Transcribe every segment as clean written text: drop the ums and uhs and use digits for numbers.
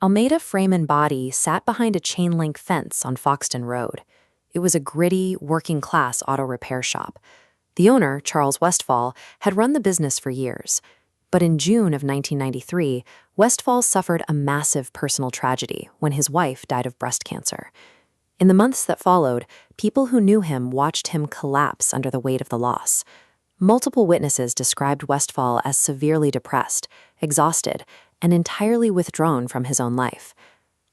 Almeida Freeman body sat behind a chain-link fence on Foxton Road. It was a gritty, working-class auto repair shop. The owner, Charles Westfall, had run the business for years. But in June of 1993, Westfall suffered a massive personal tragedy when his wife died of breast cancer. In the months that followed, people who knew him watched him collapse under the weight of the loss. Multiple witnesses described Westfall as severely depressed, exhausted, and entirely withdrawn from his own life.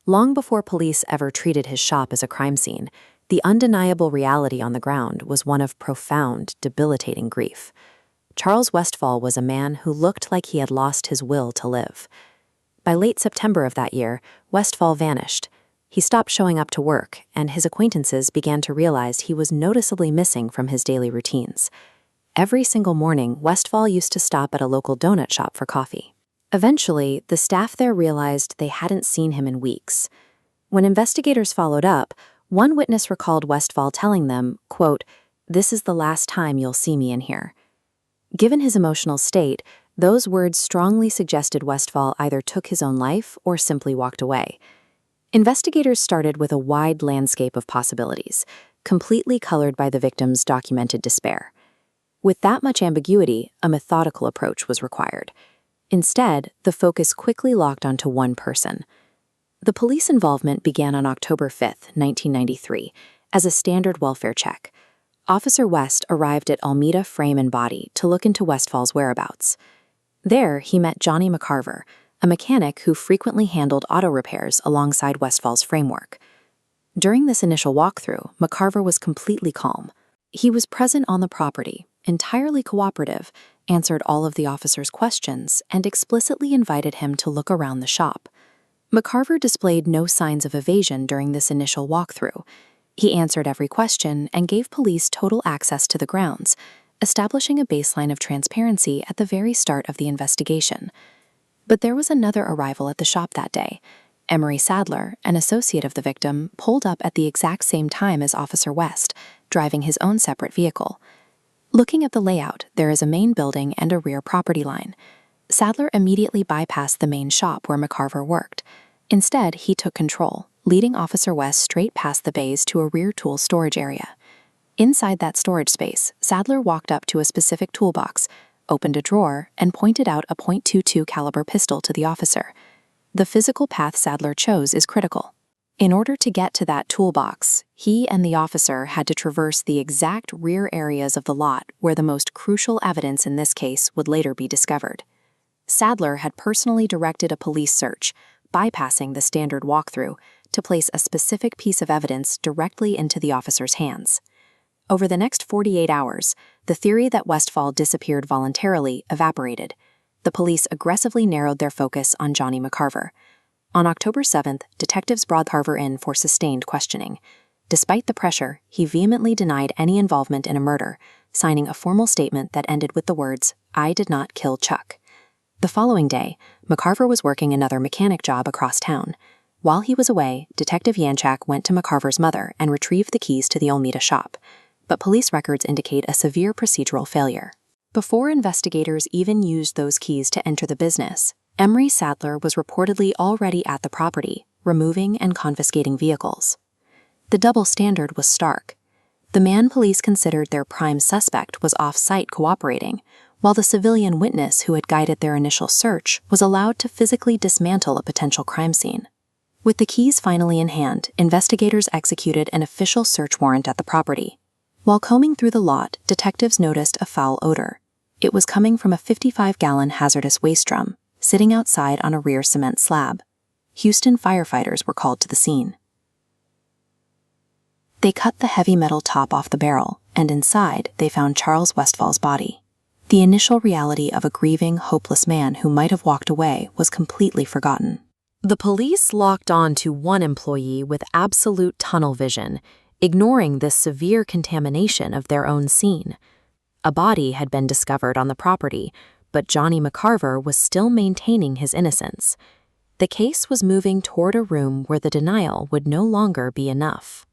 Long before police ever treated his shop as a crime scene, the undeniable reality on the ground was one of profound, debilitating grief. Charles Westfall was a man who looked like he had lost his will to live. By late September of that year, Westfall vanished. He stopped showing up to work, and his acquaintances began to realize he was noticeably missing from his daily routines. Every single morning, Westfall used to stop at a local donut shop for coffee. Eventually, the staff there realized they hadn't seen him in weeks. When investigators followed up, one witness recalled Westfall telling them, quote, "This is the last time you'll see me in here." Given his emotional state, those words strongly suggested Westfall either took his own life or simply walked away. Investigators started with a wide landscape of possibilities, completely colored by the victim's documented despair. With that much ambiguity, a methodical approach was required. Instead, the focus quickly locked onto one person. The police involvement began on October 5, 1993, as a standard welfare check. Officer West arrived at Almeida Freeman body to look into Westfall's whereabouts. There, he met Johnny McCarver, a mechanic who frequently handled auto repairs alongside Westfall's framework. During this initial walkthrough, McCarver was completely calm. He was present on the property, entirely cooperative, answered all of the officer's questions, and explicitly invited him to look around the shop. McCarver displayed no signs of evasion during this initial walkthrough. He answered every question and gave police total access to the grounds, establishing a baseline of transparency at the very start of the investigation. But there was another arrival at the shop that day. Emery Sadler, an associate of the victim, pulled up at the exact same time as Officer West, driving his own separate vehicle. Looking at the layout, there is a main building and a rear property line. Sadler immediately bypassed the main shop where McCarver worked. Instead, he took control, leading Officer West straight past the bays to a rear tool storage area. Inside that storage space, Sadler walked up to a specific toolbox, opened a drawer, and pointed out a .22 caliber pistol to the officer. The physical path Sadler chose is critical. In order to get to that toolbox, he and the officer had to traverse the exact rear areas of the lot where the most crucial evidence in this case would later be discovered. Sadler had personally directed a police search, bypassing the standard walkthrough, to place a specific piece of evidence directly into the officer's hands. Over the next 48 hours, the theory that Westfall disappeared voluntarily evaporated. The police aggressively narrowed their focus on Johnny McCarver. On October 7th, detectives brought Carver in for sustained questioning. Despite the pressure, he vehemently denied any involvement in a murder, signing a formal statement that ended with the words, "I did not kill Chuck." The following day, McCarver was working another mechanic job across town. While he was away, Detective Yanchak went to McCarver's mother and retrieved the keys to the Almeida shop. But police records indicate a severe procedural failure. Before investigators even used those keys to enter the business, Emery Sadler was reportedly already at the property, removing and confiscating vehicles. The double standard was stark. The man police considered their prime suspect was off-site cooperating, while the civilian witness who had guided their initial search was allowed to physically dismantle a potential crime scene. With the keys finally in hand, investigators executed an official search warrant at the property. While combing through the lot, detectives noticed a foul odor. It was coming from a 55-gallon hazardous waste drum, sitting outside on a rear cement slab. Houston firefighters were called to the scene. They cut the heavy metal top off the barrel, and inside they found Charles Westfall's body. The initial reality of a grieving, hopeless man who might have walked away was completely forgotten. The police locked on to one employee with absolute tunnel vision, ignoring this severe contamination of their own scene. A body had been discovered on the property, but Johnny McCarver was still maintaining his innocence. The case was moving toward a room where the denial would no longer be enough.